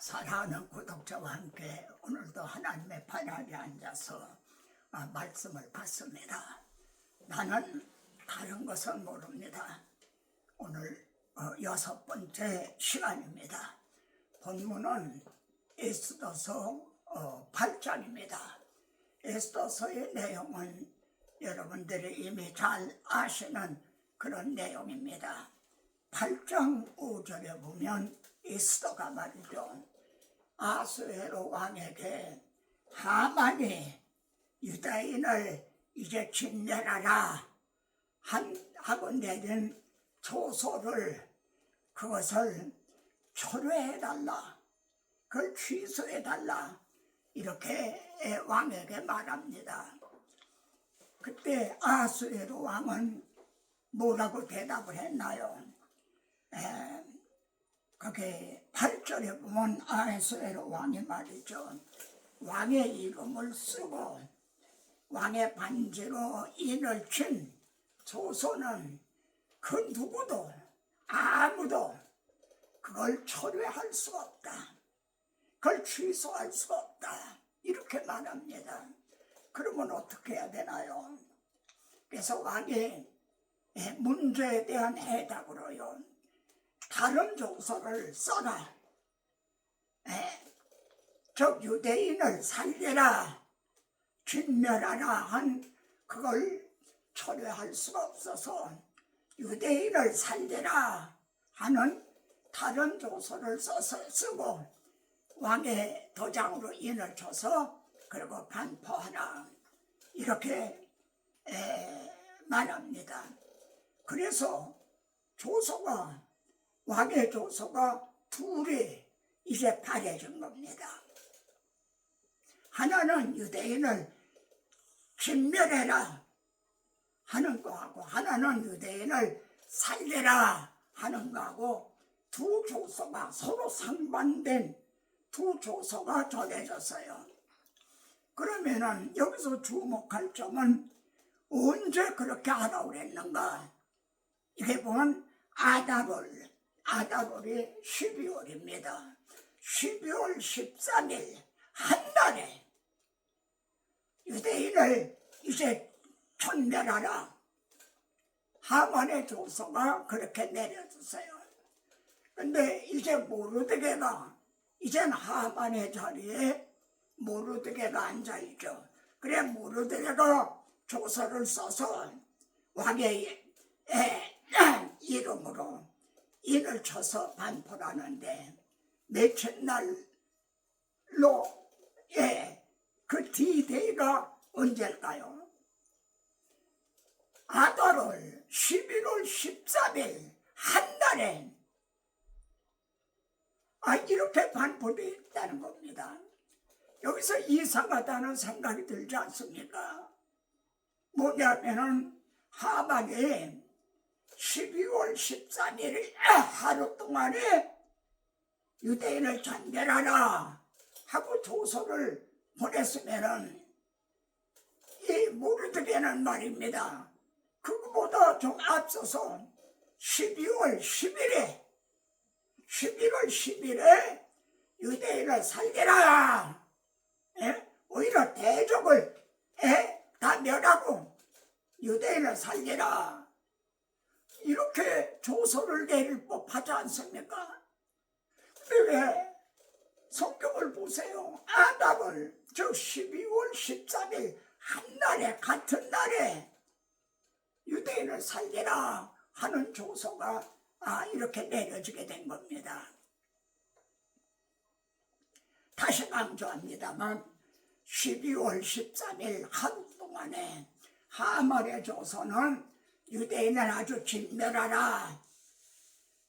사랑하는 구독자와 함께 오늘도 하나님의 발 아래 앉아서 말씀을 받습니다. 나는 다른 것은 모릅니다. 오늘 6번째 시간입니다. 본문은 에스더서 8장입니다. 에스더서의 내용은 여러분들이 이미 잘 아시는 그런 내용입니다. 8장 5절에 보면 에스더가 말이죠. 아수에로 왕에게 하만이 유다인을 이제 진멸하라 하고 내린 조서를 그것을 철회해달라, 그걸 취소해달라 이렇게 왕에게 말합니다. 그때 아수에로 왕은 뭐라고 대답을 했나요? 거기 8절에 보면 아수에로 왕이 말이죠. 왕의 이름을 쓰고 왕의 반지로 인을 친 조서는 그 누구도 아무도 그걸 철회할 수가 없다, 그걸 취소할 수가 없다 이렇게 말합니다. 그러면 어떻게 해야 되나요? 그래서 왕이 문제에 대한 해답으로요, 다른 조서를 써라, 즉 유대인을 살려라, 진멸하라 한 그걸 철회할 수가 없어서 유대인을 살려라 하는 다른 조서를 쓰고 왕의 도장으로 인을 쳐서 그리고 반포하라 이렇게 말합니다. 그래서 조서가, 왕의 조서가 둘이 이제 바래진 겁니다. 하나는 유대인을 진멸해라 하는 거하고 하나는 유대인을 살려라 하는 거하고 두 조서가 서로 상반된 두 조서가 전해졌어요. 그러면은 여기서 주목할 점은 언제 그렇게 하라고 그랬는가? 이게 보면 아달월이 12월입니다. 12월 13일 한 달에 유대인을 이제 천멸하라 하만의 조서가 그렇게 내려졌어요. 근데 이제 모르드게가 이젠 하만의 자리에 모르드게가 앉아있죠. 그래 모르드게가 조서를 써서 왕의 이름으로 인을 쳐서 반포하는데 며칠날로 그 D-Day가 언제일까요? 아달월 11월 13일 한 달에 이렇게 반포되어 있다는 겁니다. 여기서 이상하다는 생각이 들지 않습니까? 뭐냐면은 하만이 12월 13일 하루 동안에 유대인을 잔멸하라 하고 조서를 보냈으면은 이 모르드게는 말입니다. 그거보다 좀 앞서서 11월 10일에 유대인을 살리라, 오히려 대적을 다 멸하고 유대인을 살리라 이렇게 조서를 내릴 법하지 않습니까? 근데 왜 성경을 보세요. 아달월 즉 12월 13일 한 날에 같은 날에 유대인을 살리라 하는 조서가 이렇게 내려지게 된 겁니다. 다시 강조합니다만 12월 13일 하루 동안에 하만의 조서는 유대인을 아주 진멸하라.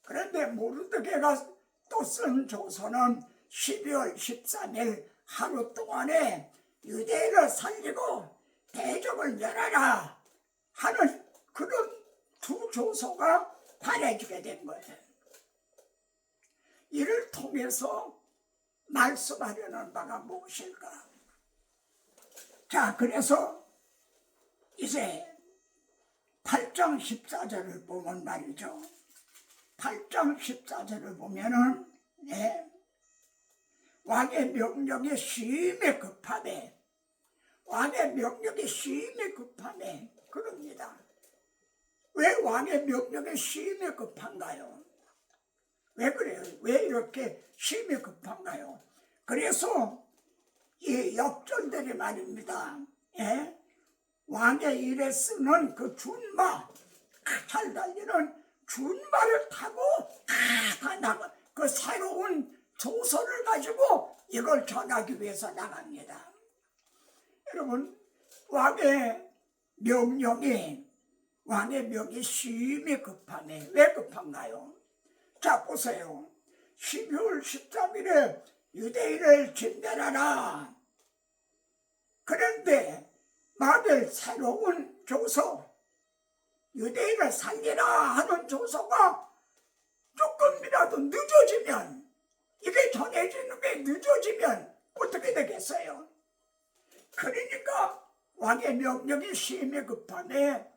그런데 모르드게가 또 쓴 조서는 12월 13일 하루 동안에 유대인을 살리고 대적을 멸하라 하는 그런 두 조서가 발해지게 된 거예요. 이를 통해서 말씀하려는 바가 무엇일까? 자, 그래서 이제 8장 14절을 보면 말이죠. 8장 14절을 보면은 왕의 명령에 심히 급하네. 왕의 명령에 심히 급하네. 그럽니다. 왜 왕의 명령에 심히 급한가요? 왜 그래요? 왜 이렇게 심히 급한가요? 그래서 이 역전들이 말입니다. 예? 왕의 일에 쓰는 그 준마, 잘 달리는 준마를 타고 다 나가, 그 새로운 조서를 가지고 이걸 전하기 위해서 나갑니다. 여러분, 왕의 명령이 심히 급하네. 왜 급한가요? 자, 보세요. 12월 13일에 유대인을 진멸하라. 그런데 만일 새로운 조서, 유대인을 살리라 하는 조서가 조금이라도 늦어지면, 이게 전해지는 게 늦어지면 어떻게 되겠어요? 그러니까 왕의 명령이 심히 급하네.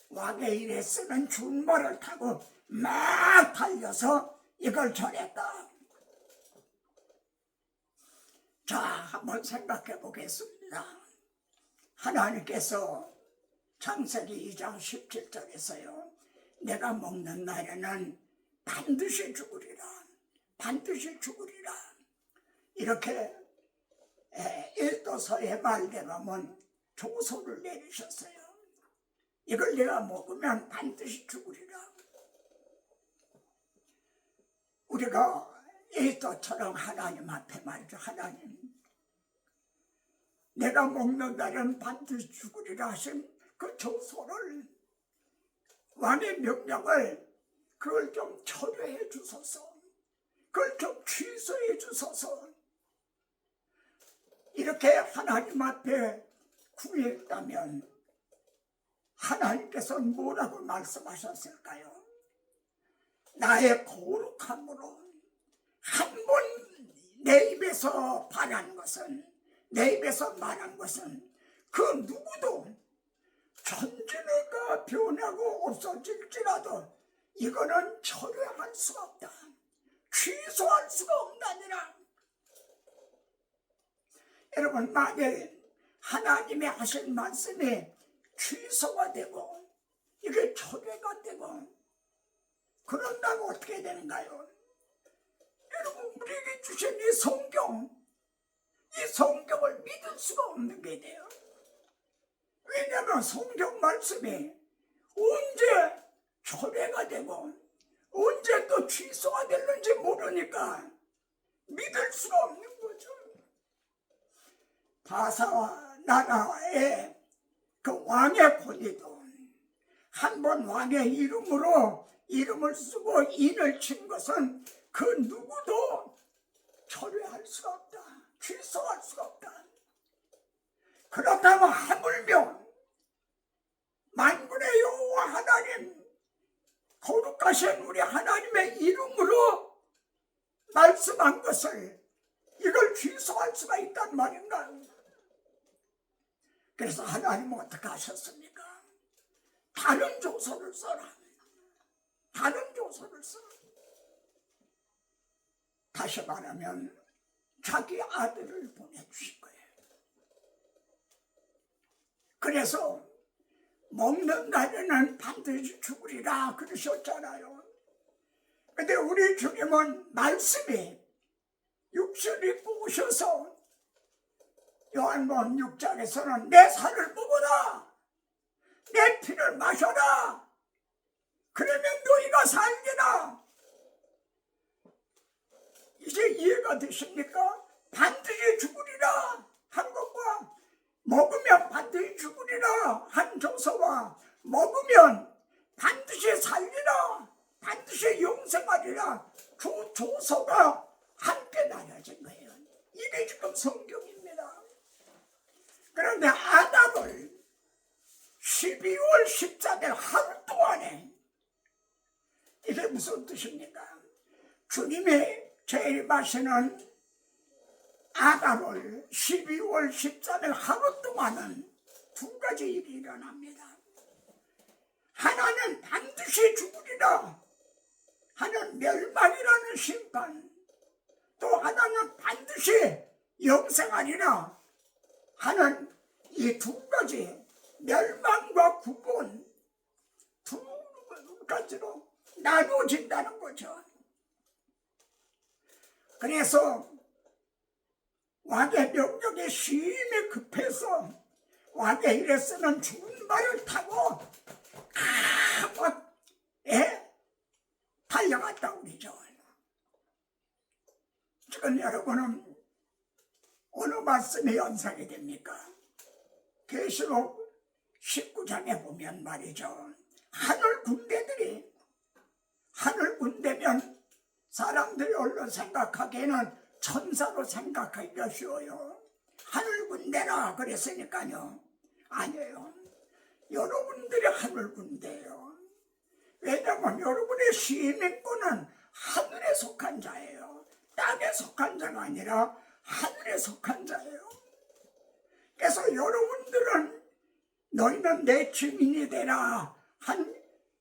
왕의 일에 쓰는 준마를 타고 막 달려서 이걸 전했다. 자, 한번 생각해 보겠습니다. 하나님께서 창세기 2장 17절에서요. 내가 먹는 날에는 반드시 죽으리라. 반드시 죽으리라. 이렇게 일도서의 말대로 하면 조서를 내리셨어요. 이걸 내가 먹으면 반드시 죽으리라. 우리가 일도처럼 하나님 앞에 말이죠. 하나님, 내가 먹는 날은 반드시 죽으리라 하신 그 조서를, 왕의 명령을 그걸 좀 철회해 주소서. 그걸 좀 취소해 주소서. 이렇게 하나님 앞에 구했다면 하나님께서는 뭐라고 말씀하셨을까요? 나의 거룩함으로 한 번 내 입에서 말한 것은 그 누구도 천지가 변하고 없어질지라도 이거는 철회할 수가 없다. 취소할 수가 없나니라. 여러분, 만일 하나님이 하신 말씀이 취소가 되고 이게 철회가 되고 그런다면 어떻게 되는가요? 여러분, 우리에게 주신 이 성경을 믿을 수가 없는 게 돼요. 왜냐하면 성경 말씀이 언제 철회가 되고 언제 또 취소가 될는지 모르니까 믿을 수가 없는 거죠. 바사와 나라의 그 왕의 권위도 한 번 왕의 이름을 쓰고 인을 친 것은 그 누구도 철회할 수가 없다. 취소할 수가 없다. 그렇다면 하물며 만군의 여호와 하나님, 거룩하신 우리 하나님의 이름으로 말씀한 것을 이걸 취소할 수가 있단 말인가요? 그래서 하나님은 어떻게 하셨습니까? 다른 조서를 써라. 다른 조서를 써. 다시 말하면 자기 아들을 보내주신 거예요. 그래서 먹는 날에는 반드시 죽으리라 그러셨잖아요. 근데 우리 주님은 말씀이 육신을 입고 오셔서 요한복음 6장에서는 내 살을 먹어라, 내 피를 마셔라, 그러면 너희가 살리라. 이제 이해가 되십니까? 반드시 죽으리라 한 것과 먹으면 반드시 죽으리라 한 조서와 먹으면 반드시 살리라, 반드시 영생하리라 그 조서가 함께 나눠진 거예요. 이게 지금 성경입니다. 그런데 아달을 12월 14일 하루 동안에, 이게 무슨 뜻입니까? 주님이 재림하시는 아달을 12월 13일 하루 동안은 두 가지 일이 일어납니다. 하나는 반드시 죽으리라 하는 멸망이라는 심판, 또 하나는 반드시 영생하리라 하는 이 두 가지, 멸망과 구원 두 가지로 나누어진다는 거죠. 그래서 왕의 명령에 심히 급해서 왕의 일에 쓰는 좋은 말을 타고 막 달려갔다 우리죠. 지금 여러분은 어느 말씀이 연상이 됩니까? 계시록 19장에 보면 말이죠, 하늘 군대면 사람들이 얼른 생각하기에는 천사로 생각하기가 쉬워요. 하늘 군대라 그랬으니까요. 아니에요. 여러분들이 하늘 군대예요. 왜냐하면 여러분의 시민권은 하늘에 속한 자예요. 땅에 속한 자가 아니라 하늘에 속한 자예요. 그래서 여러분들은 너희는 내 증인이 되라 한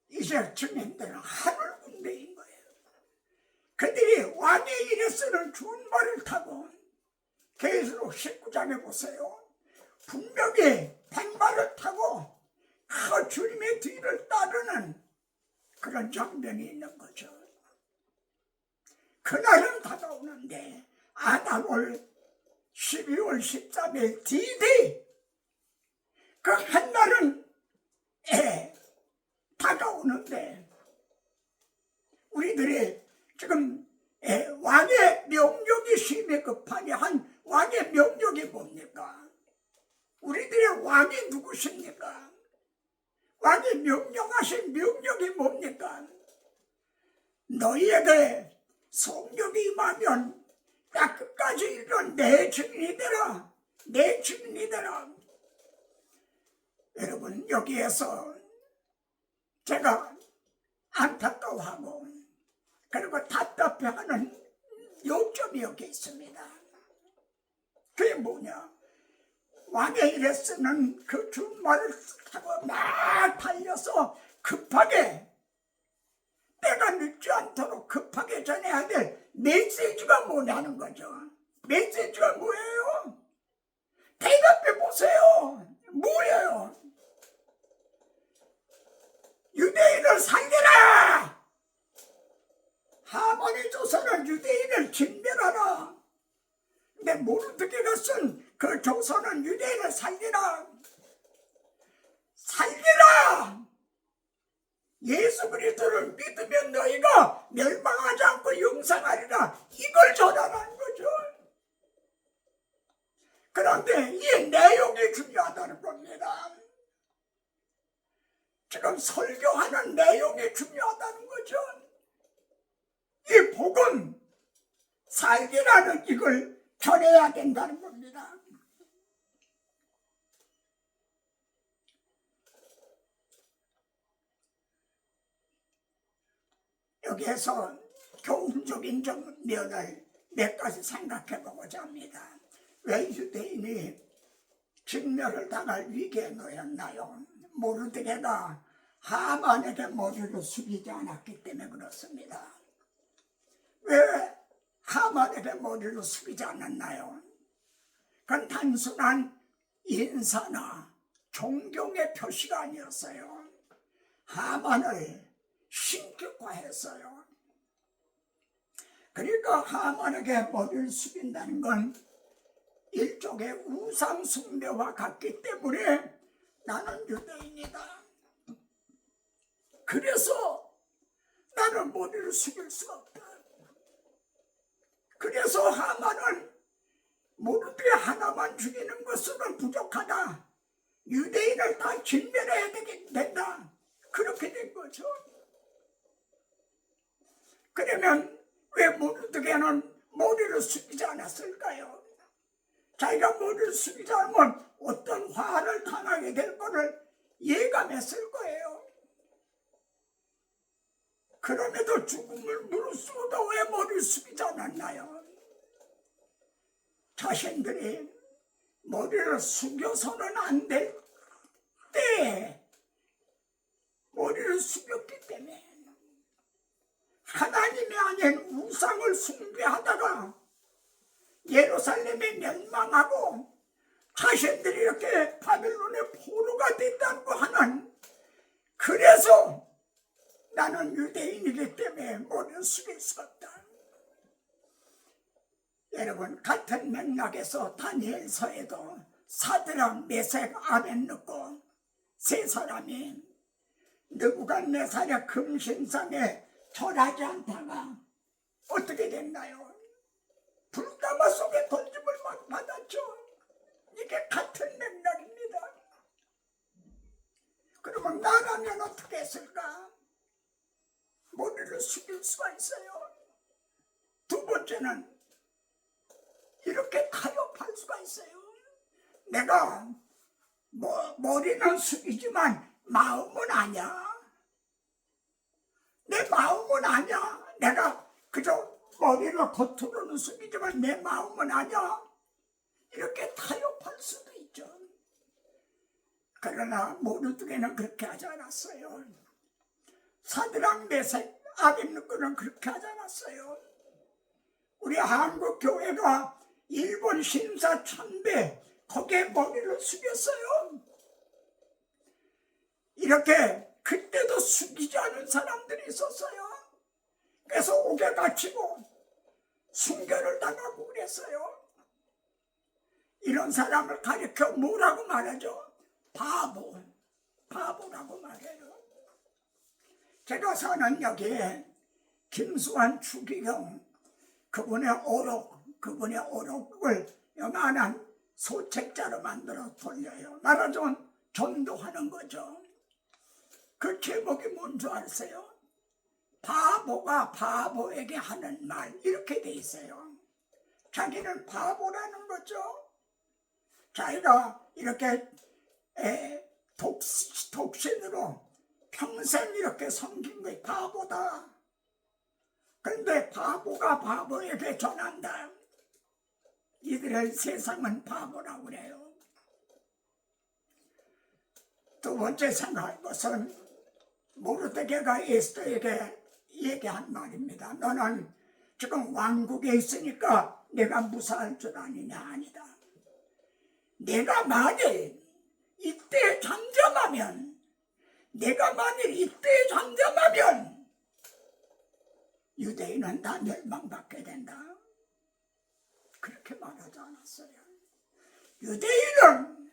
이제 증인들은 하늘 군대인 거예요. 그들이 왕의 일에 쓰는 좋은 말을 타고 계시록 19장에 보세요. 분명히 백마를 타고 그 주님의 뒤를 따르는 그런 장면이 있는 거죠. 그날은 다가오는데 아달월 12월 13일 D-Day 그 한날은 다가오는데 우리들이 지금 왕의 명령이 심히 급하니 한 왕의 명령이 뭡니까? 우리들의 왕이 누구십니까? 왕이 명령하신 명령이 뭡니까? 너희에게 성령이 임하면 나 끝까지 이런 내 증인이 되라. 내 증인이 되라. 여러분, 여기에서 제가 안타까워하고 그리고 답답해하는 요점이 여기 있습니다. 그게 뭐냐? 왕의 일에 쓰는 그 준말을 타고 막 달려서 급하게 때가 늦지 않도록 급하게 전해야 될 메시지가 뭐냐는 거죠. 메시지가 뭐예요? 대답해 보세요. 뭐예요? 유대인을 살리라! 하만의 조선은 유대인을 진멸하라. 근데 모르드게가 쓴 그 조선은 유대인을 살리라. 살리라! 예수 그리스도를 믿으면 너희가 멸망하지 않고 영생하리라. 이걸 전하라는 거죠. 그런데 이 내용이 중요하다는 겁니다. 지금 설교하는 내용이 중요하다는 거죠. 이 복음, 살기라는 이걸 전해야 된다는 겁니다. 여기에서 교훈적인 면을 몇 가지 생각해 보고자 합니다. 왜 유대인이 진멸을 당할 위기에 놓였나요? 모르드게가 하만에게 머리를 숙이지 않았기 때문에 그렇습니다. 왜 하만에게 머리를 숙이지 않았나요? 그건 단순한 인사나 존경의 표시가 아니었어요. 하만을 신격화했어요. 그러니까 하만에게 머리를 숙인다는 건 일종의 우상 숭배와 같기 때문에 나는 유대인이다. 그래서 나는 머리를 숙일 수가 없다. 그래서 하만은 모르드게 하나만 죽이는 것으로는 부족하다. 유대인을 다 진멸해야 된다. 그렇게 된 거죠. 그러면 왜 모르드게는 머리를 숙이지 않았을까요? 자기가 머리를 숙이지 않으면 어떤 화를 당하게 될 것을 예감했을 거예요. 그럼에도 죽음을 무릅쓰고도 왜 머리를 숙이지 않았나요? 자신들이 머리를 숙여서는 안 될 때에 머리를 숙였기 때문에 하나님이 아닌 우상을 숭배하다가 예루살렘이 멸망하고 자신들이 이렇게 바벨론의 포로가 됐다고 하는, 그래서 나는 유대인이기 때문에 머리를 숙일 수 없다. 여러분, 같은 맥락에서 다니엘서에도 사드락, 메색, 아벤느고 세 사람이 느부갓네살의 금신상에 절하지 않다가 어떻게 됐나요? 불가마 속에 던짐을 받았죠. 이게 같은 맥락입니다. 그러면 나라면 어떻게 했을까? 머리를 숙일 수가 있어요. 두 번째는 이렇게 타협할 수가 있어요. 내가 머리는 숙이지만 마음은 아니야. 내 마음은 아니야. 내가 그저 머리를 겉으로는 숙이지만 내 마음은 아니야. 이렇게 타협할 수도 있죠. 그러나 모르드게는 그렇게 하지 않았어요. 사드락, 메색, 아벤느고는 그렇게 하지 않았어요. 우리 한국 교회가 일본 신사 참배 거기에 머리를 숙였어요. 이렇게 그때도 숙이지 않은 사람들이 있었어요. 그래서 옥에 갇히고 순교를 당하고 그랬어요. 이런 사람을 가리켜 뭐라고 말하죠? 바보라고 말해요. 제가 사는 여기에 김수환, 추기경 그분의 오록을 요만한 소책자로 만들어 돌려요. 말하자면 전도하는 거죠. 그 제목이 뭔 줄 아세요? 바보가 바보에게 하는 말, 이렇게 돼 있어요. 자기는 바보라는 거죠. 자기가 이렇게 독신으로 평생 이렇게 섬긴 거예요. 바보다. 그런데 바보가 바보에게 전한다. 이들의 세상은 바보라고 그래요. 두 번째 생각할 것은 모르드게가 에스더에게 얘기한 말입니다. 너는 지금 왕국에 있으니까 내가 무사할 줄 아느냐? 아니다. 내가 만일 이때 잠잠하면 유대인은 다 멸망받게 된다. 그렇게 말하지 않았어요. 유대인은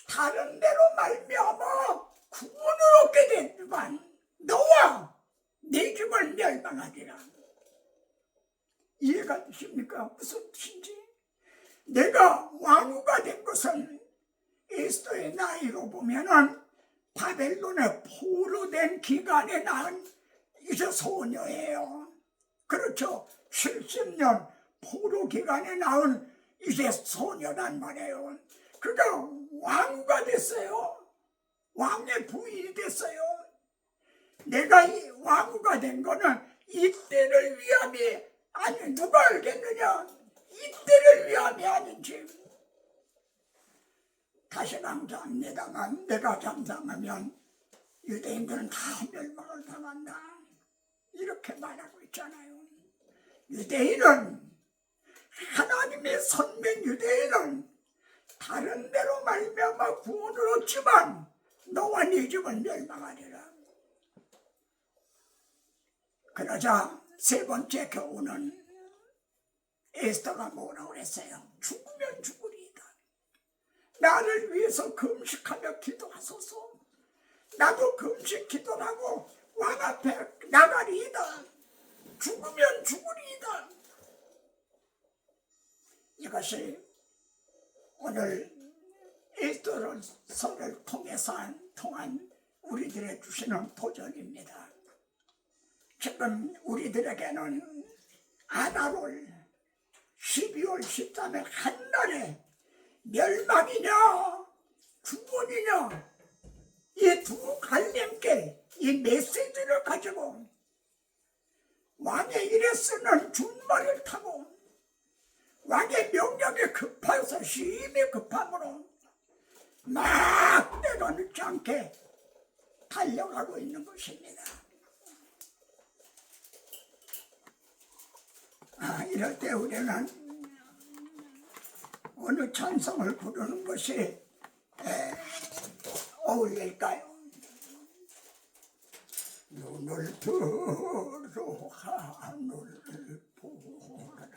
다른 데로 말미암아 구원을 얻게 되지만 너와 네 집을 멸망하리라. 이해가 되십니까? 무슨 뜻인지. 내가 왕후가 된 것은 에스더의 나이로 보면은 바벨론에 포로된 기간에 낳은 이제 소녀예요. 그렇죠. 70년 포로 기간에 낳은 이제 소녀란 말이에요. 그러니까 왕후가 됐어요. 왕의 부인이 됐어요. 내가 이 왕후가 된 거는 이때를 위함이 아니, 누가 알겠느냐? 이때를 위함이 아닌지. 다시 강조합니다만 내가 잠잠하면 유대인들은 다 멸망을 당한다. 이렇게 말하고 있잖아요. 유대인은, 하나님의 선민 유대인은 다른 데로 말미암아 구원을 얻지만 너와 네 집은 멸망하리라. 그러자 세 번째 교훈은 에스더가 뭐라고 그랬어요? 죽으면 죽으리이다. 나를 위해서 금식하며 기도하소서. 나도 금식 기도하고 왕 앞에 나가리이다. 죽으면 죽으리이다. 이것이 오늘 에스더서를 통한 우리들의 주시는 도전입니다. 지금 우리들에게는 아달월 12월 13일 한 달에 멸망이냐 구원이냐 이 두 갈림길, 이 메시지를 가지고 왕의 일에 쓰는 준말을 타고 왕의 명령에 급해서 심히 급함으로 막 때가 늦지 않게 달려가고 있는 것입니다. 이럴 때 우리는 어느 찬송을 부르는 것이 어울릴까요? 눈을 들어 하늘 보라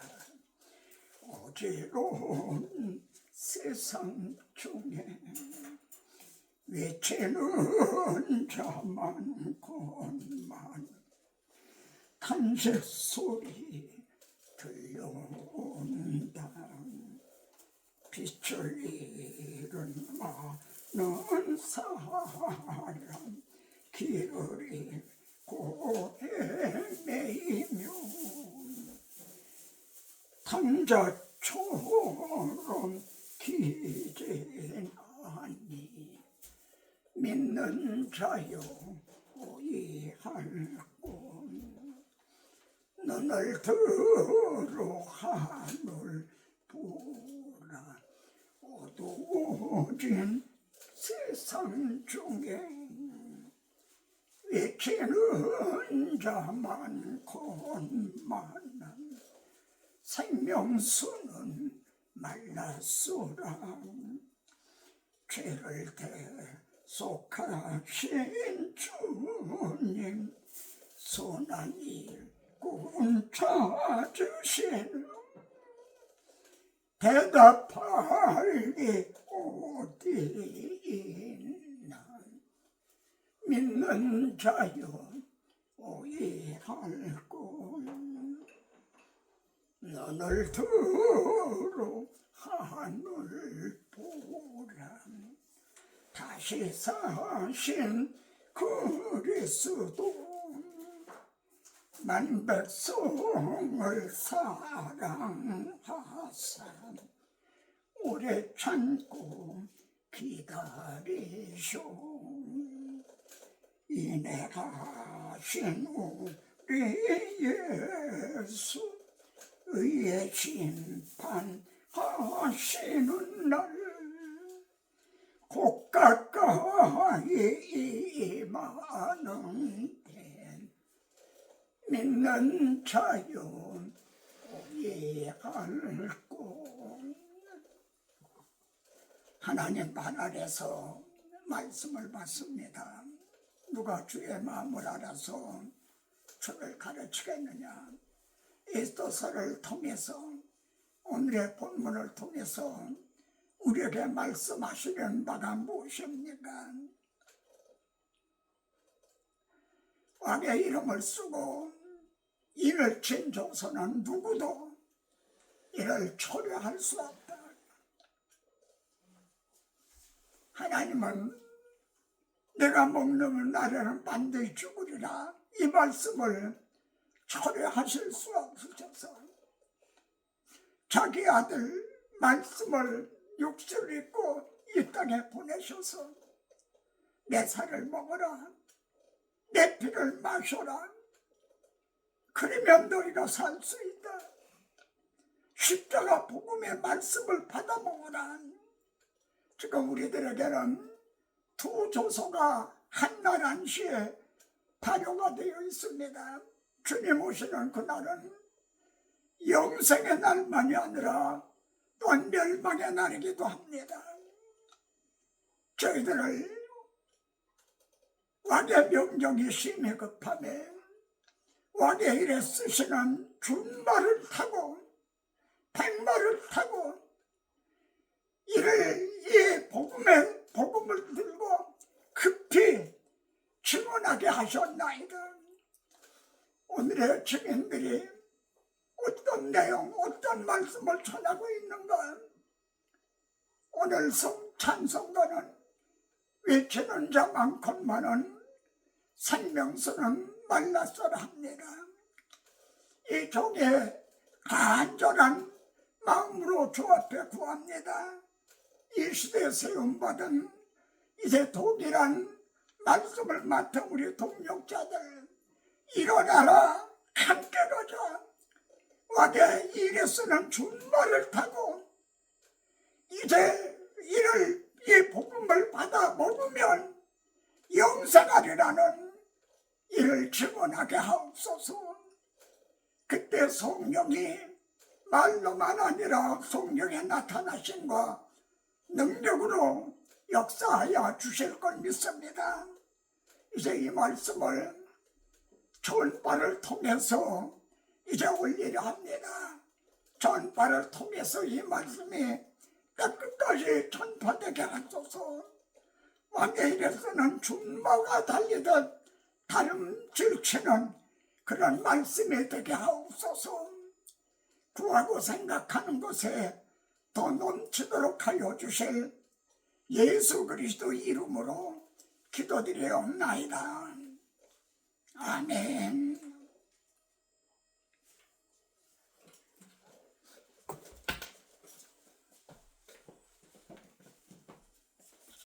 어지러운 세상 중에 외치는 자 많건만 탄식 소리 들려온다. 빛을 잃은 많은 사람 길을 잃고 헤매이며 당자처럼 기재나니 믿는 자여 오이할고 눈을 들어 하늘 보라 어두워진 세상 중에 외치는 자 많건만 생명수는 말랐소라. 죄를 대속하신 주님 선한 일꾼 찾으시는 대답할 게 어디 있나. 믿는 자여 오해할고 눈을 들어 하늘 보라. 다시 사신 그리스도 만백성을 사랑하사 오래 참고 기다리쇼. 인내하신 우리 예수 의의 심판하시는 날 곧 가까이 임하는데 믿는 자여 이해할고. 하나님 발 아래서 말씀을 받습니다. 누가 주의 마음을 알아서 주를 가르치겠느냐. 에스더서를 통해서 오늘의 본문을 통해서 우리에게 말씀하시는 바가 무엇입니까? 왕의 이름을 쓰고 이를 친 조선은 누구도 이를 초래할 수 없다. 하나님은 내가 먹는 날에는 반드시 죽으리라 이 말씀을 초래하실 수 없으셔서 자기 아들 말씀을 육신을 입고 이 땅에 보내셔서 내 살을 먹어라 내 피를 마셔라 그러면 너희가 살 수 있다. 십자가 복음의 말씀을 받아 먹어라. 지금 우리들에게는 두 조서가 한날 한시에 발효가 되어 있습니다. 주님 오시는 그날은 영생의 날만이 아니라 또한 멸망의 날이기도 합니다. 저희들을 왕의 명령이 심히 급하며 왕의 일에 쓰시는 준말을 타고 백마를 타고 이를 이 복음을 들고 급히 증언하게 하셨나이다. 오늘의 증인들이 어떤 내용, 어떤 말씀을 전하고 있는가? 오늘 찬송가는 외치는 자 많건만은 생명수는 말랐소라 합니다. 이 종의 간절한 마음으로 주 앞에 구합니다. 이 시대에 세움받은 이제 동일한 말씀을 맡은 우리 동역자들 일어나라 함께 가자. 왕의 일에 쓰는 준말을 타고 이제 이 복음을 받아 먹으면 영생하리라는 이를 증언하게 하옵소서. 그때 성령이 말로만 아니라 성령의 나타나심과 능력으로 역사하여 주실 걸 믿습니다. 이제 이 말씀을 전파를 통해서 이제 올리려 합니다. 전파를 통해서 이 말씀이 끝까지 전파되게 하소서. 왕의 일에서는 준마가 달리듯 다름 질치는 그런 말씀이 되게 하옵소서. 구하고 생각하는 것에 더 넘치도록 하여 주실 예수 그리스도 이름으로 기도드리옵나이다. 아멘.